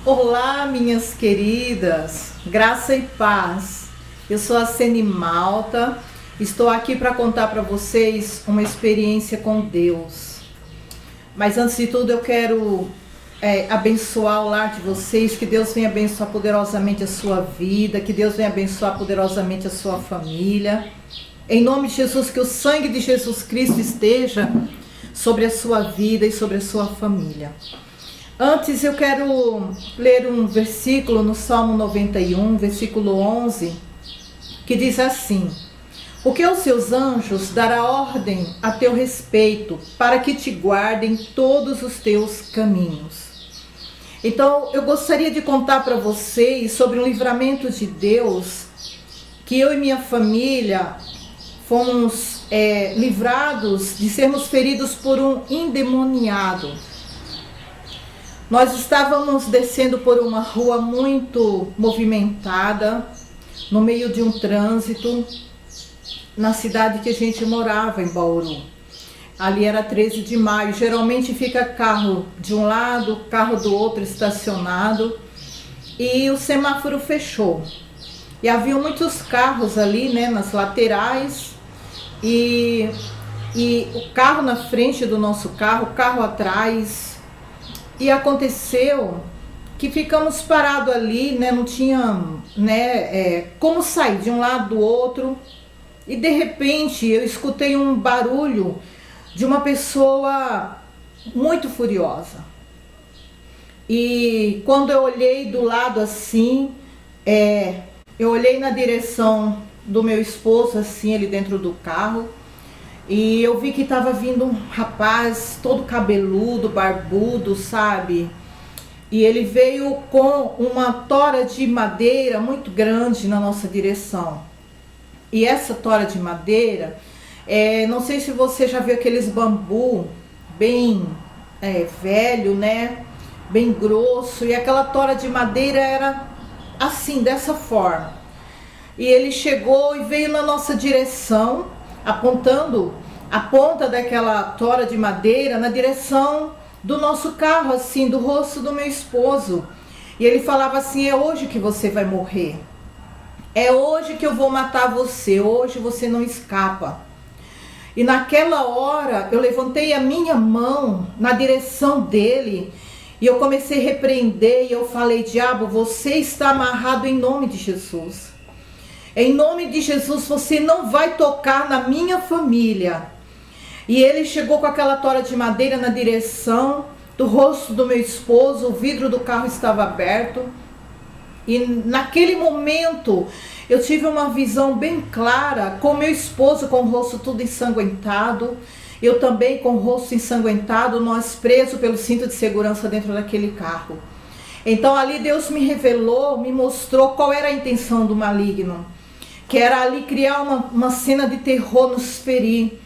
Olá, minhas queridas, graça e paz. Eu sou a Sene Malta, estou aqui para contar para vocês uma experiência com Deus. Mas antes de tudo eu quero abençoar o lar de vocês, que Deus venha abençoar poderosamente a sua vida, que Deus venha abençoar poderosamente a sua família. Em nome de Jesus, que o sangue de Jesus Cristo esteja sobre a sua vida e sobre a sua família. Antes eu quero ler um versículo no Salmo 91, versículo 11, que diz assim: porque aos seus anjos dará ordem a teu respeito, para que te guardem todos os teus caminhos. Então eu gostaria de contar para vocês sobre um livramento de Deus, que eu e minha família fomos livrados de sermos feridos por um endemoniado. Nós estávamos descendo por uma rua muito movimentada, no meio de um trânsito, na cidade que a gente morava, em Bauru. Ali era 13 de maio, geralmente fica carro de um lado, carro do outro estacionado, e o semáforo fechou. E havia muitos carros ali, né, nas laterais, e o carro na frente do nosso carro, o carro atrás. E aconteceu que ficamos parados ali, né? Não tinha como sair de um lado do outro. E de repente eu escutei um barulho de uma pessoa muito furiosa. E quando eu olhei do lado assim, eu olhei na direção do meu esposo, assim, ele dentro do carro. E eu vi que estava vindo um rapaz todo cabeludo, barbudo, sabe? E ele veio com uma tora de madeira muito grande na nossa direção. E essa tora de madeira, não sei se você já viu aqueles bambu bem velho, né? Bem grosso. E aquela tora de madeira era assim, dessa forma. E ele chegou e veio na nossa direção, apontando a ponta daquela tora de madeira na direção do nosso carro, assim, do rosto do meu esposo. E ele falava assim: é hoje que você vai morrer. É hoje que eu vou matar você. Hoje você não escapa. E naquela hora eu levantei a minha mão na direção dele e eu comecei a repreender e eu falei: diabo, você está amarrado em nome de Jesus. Em nome de Jesus, você não vai tocar na minha família. E ele chegou com aquela tora de madeira na direção do rosto do meu esposo, o vidro do carro estava aberto. E naquele momento eu tive uma visão bem clara, com meu esposo com o rosto tudo ensanguentado, eu também com o rosto ensanguentado, nós presos pelo cinto de segurança dentro daquele carro. Então ali Deus me revelou, me mostrou qual era a intenção do maligno, que era ali criar uma cena de terror, nos ferir.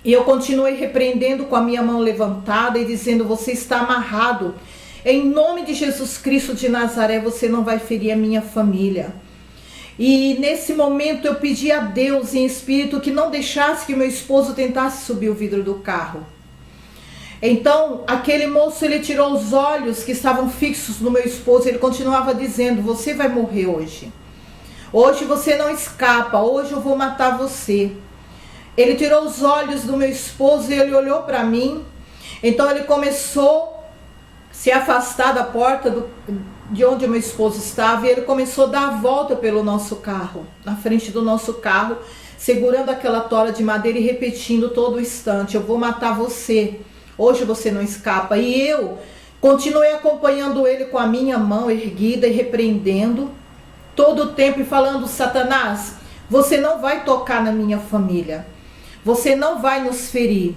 E eu continuei repreendendo com a minha mão levantada e dizendo: você está amarrado. Em nome de Jesus Cristo de Nazaré, você não vai ferir a minha família. E nesse momento eu pedi a Deus em espírito que não deixasse que meu esposo tentasse subir o vidro do carro. Então aquele moço, ele tirou os olhos que estavam fixos no meu esposo, ele continuava dizendo: você vai morrer hoje. Hoje você não escapa, hoje eu vou matar você. Ele tirou os olhos do meu esposo e ele olhou para mim. Então ele começou a se afastar da porta de onde o meu esposo estava. E ele começou a dar a volta pelo nosso carro, na frente do nosso carro, segurando aquela tora de madeira e repetindo todo o instante: eu vou matar você, hoje você não escapa. E eu continuei acompanhando ele com a minha mão erguida e repreendendo todo o tempo e falando: Satanás, você não vai tocar na minha família, você não vai nos ferir.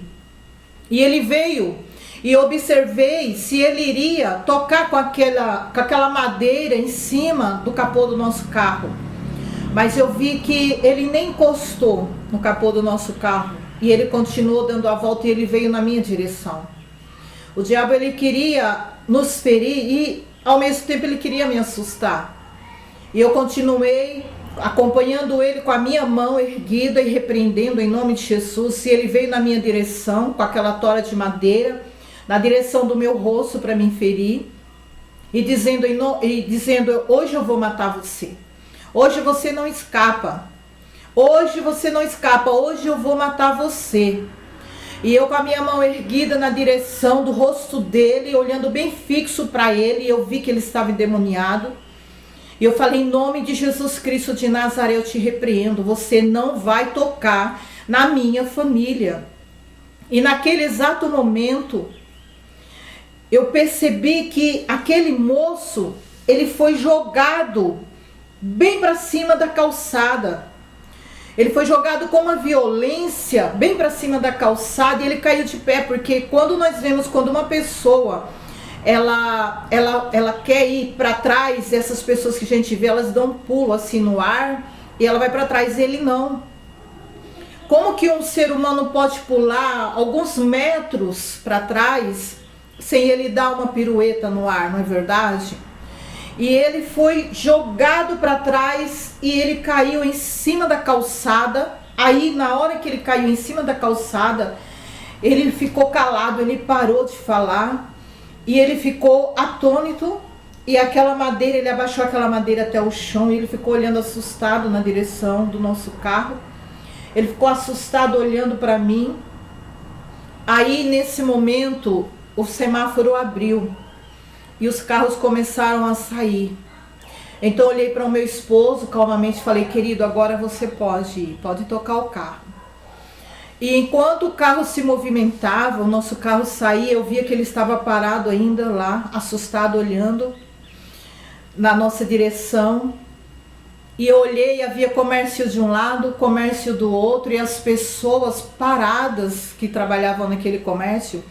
E ele veio e observei se ele iria tocar com aquela madeira em cima do capô do nosso carro. Mas eu vi que ele nem encostou no capô do nosso carro e ele continuou dando a volta e ele veio na minha direção. O diabo, ele queria nos ferir e ao mesmo tempo ele queria me assustar. E eu continuei acompanhando ele com a minha mão erguida e repreendendo em nome de Jesus. E ele veio na minha direção com aquela tora de madeira, na direção do meu rosto para me ferir. e dizendo: hoje eu vou matar você. Hoje você não escapa. Hoje você não escapa. Hoje eu vou matar você. E eu com a minha mão erguida na direção do rosto dele, olhando bem fixo para ele, eu vi que ele estava endemoniado. E eu falei: em nome de Jesus Cristo de Nazaré, eu te repreendo. Você não vai tocar na minha família. E naquele exato momento, eu percebi que aquele moço, ele foi jogado bem para cima da calçada. Ele foi jogado com uma violência bem para cima da calçada e ele caiu de pé, porque quando nós vemos quando uma pessoa ela quer ir para trás, essas pessoas que a gente vê, elas dão um pulo assim no ar e ela vai para trás, ele não. Como que um ser humano pode pular alguns metros para trás sem ele dar uma pirueta no ar, não é verdade? E ele foi jogado para trás e ele caiu em cima da calçada. Aí, na hora que ele caiu em cima da calçada, ele ficou calado, ele parou de falar e ele ficou atônito. E aquela madeira, ele abaixou aquela madeira até o chão e ele ficou olhando assustado na direção do nosso carro. Ele ficou assustado olhando para mim. Aí, nesse momento, o semáforo abriu e os carros começaram a sair. Então, eu olhei para o meu esposo calmamente e falei: querido, agora você pode ir, pode tocar o carro. E enquanto o carro se movimentava, o nosso carro saía, eu via que ele estava parado ainda lá, assustado, olhando na nossa direção. E eu olhei, havia comércio de um lado, comércio do outro, e as pessoas paradas que trabalhavam naquele comércio,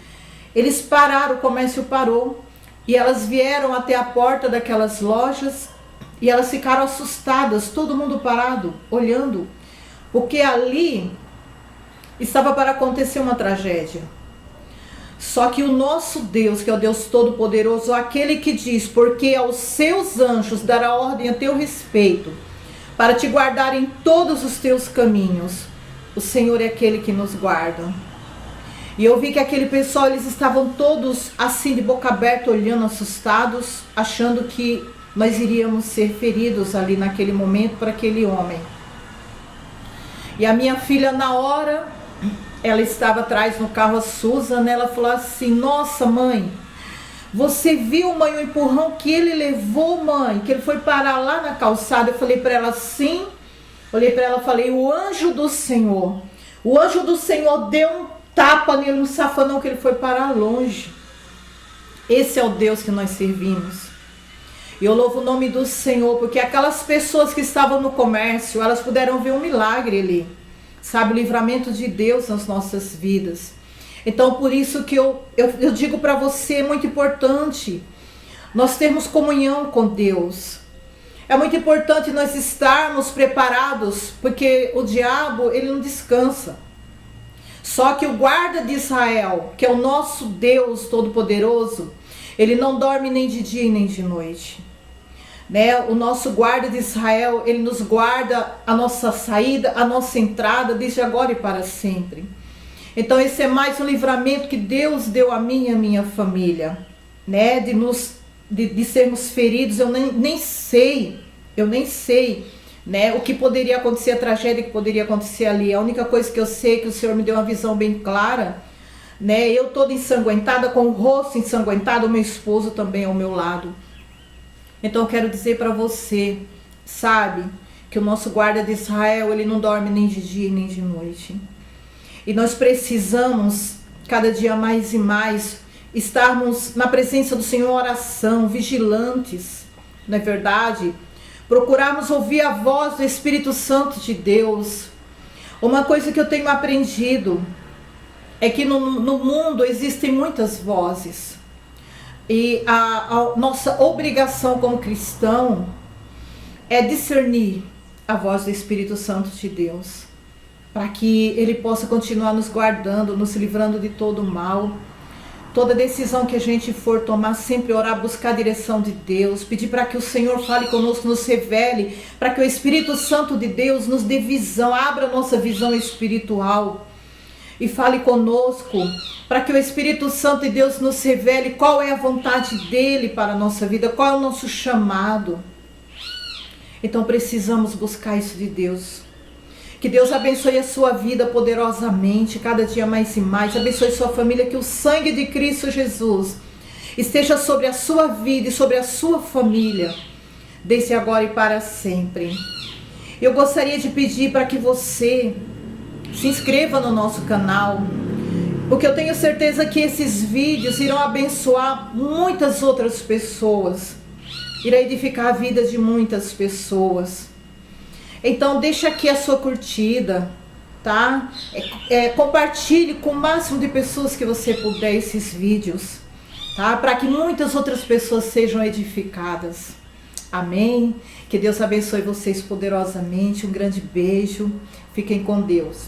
eles pararam, o comércio parou, e elas vieram até a porta daquelas lojas, e elas ficaram assustadas, todo mundo parado, olhando, porque ali estava para acontecer uma tragédia. Só que o nosso Deus, que é o Deus Todo-Poderoso, aquele que diz: porque aos seus anjos dará ordem a teu respeito, para te guardar em todos os teus caminhos. O Senhor é aquele que nos guarda. E eu vi que aquele pessoal, eles estavam todos assim de boca aberta, olhando, assustados, achando que nós iríamos ser feridos ali naquele momento por aquele homem. E a minha filha, na hora, ela estava atrás no carro, a Susan, ela falou assim: nossa, mãe, você viu, mãe, o empurrão que ele levou, mãe? Que ele foi parar lá na calçada. Eu falei para ela: sim. Olhei para ela e falei: o anjo do Senhor deu um tapa nele, no safanão, que ele foi parar longe. Esse é o Deus que nós servimos. E eu louvo o nome do Senhor, porque aquelas pessoas que estavam no comércio, elas puderam ver um milagre ali. Sabe, o livramento de Deus nas nossas vidas. Então, por isso que eu digo para você, é muito importante nós termos comunhão com Deus. É muito importante nós estarmos preparados, porque o diabo, ele não descansa. Só que o guarda de Israel, que é o nosso Deus Todo-Poderoso, ele não dorme nem de dia e nem de noite. Né? O nosso guarda de Israel, ele nos guarda a nossa saída, a nossa entrada, desde agora e para sempre. Então esse é mais um livramento que Deus deu a mim e a minha família, né? De sermos feridos. Eu nem sei, né? O que poderia acontecer, a tragédia que poderia acontecer ali. A única coisa que eu sei é que o Senhor me deu uma visão bem clara, né? Eu toda ensanguentada, com o rosto ensanguentado, o meu esposo também ao meu lado. Então eu quero dizer para você, sabe, que o nosso guarda de Israel, ele não dorme nem de dia nem de noite. E nós precisamos, cada dia mais e mais, estarmos na presença do Senhor em oração, vigilantes, não é verdade? Procurarmos ouvir a voz do Espírito Santo de Deus. Uma coisa que eu tenho aprendido é que no mundo existem muitas vozes. E a nossa obrigação como cristão é discernir a voz do Espírito Santo de Deus, para que Ele possa continuar nos guardando, nos livrando de todo mal. Toda decisão que a gente for tomar, sempre orar, buscar a direção de Deus, pedir para que o Senhor fale conosco, nos revele, para que o Espírito Santo de Deus nos dê visão, abra a nossa visão espiritual. e fale conosco, para que o Espírito Santo de Deus nos revele qual é a vontade dele para a nossa vida, qual é o nosso chamado. Então precisamos buscar isso de Deus. Que Deus abençoe a sua vida poderosamente, cada dia mais e mais. Abençoe sua família, que o sangue de Cristo Jesus esteja sobre a sua vida e sobre a sua família, desde agora e para sempre. Eu gostaria de pedir para que você se inscreva no nosso canal, porque eu tenho certeza que esses vídeos irão abençoar muitas outras pessoas, irá edificar a vida de muitas pessoas. Então deixa aqui a sua curtida, tá? Compartilhe com o máximo de pessoas que você puder esses vídeos, tá? Para que muitas outras pessoas sejam edificadas. Amém? Que Deus abençoe vocês poderosamente. Um grande beijo. Fiquem com Deus.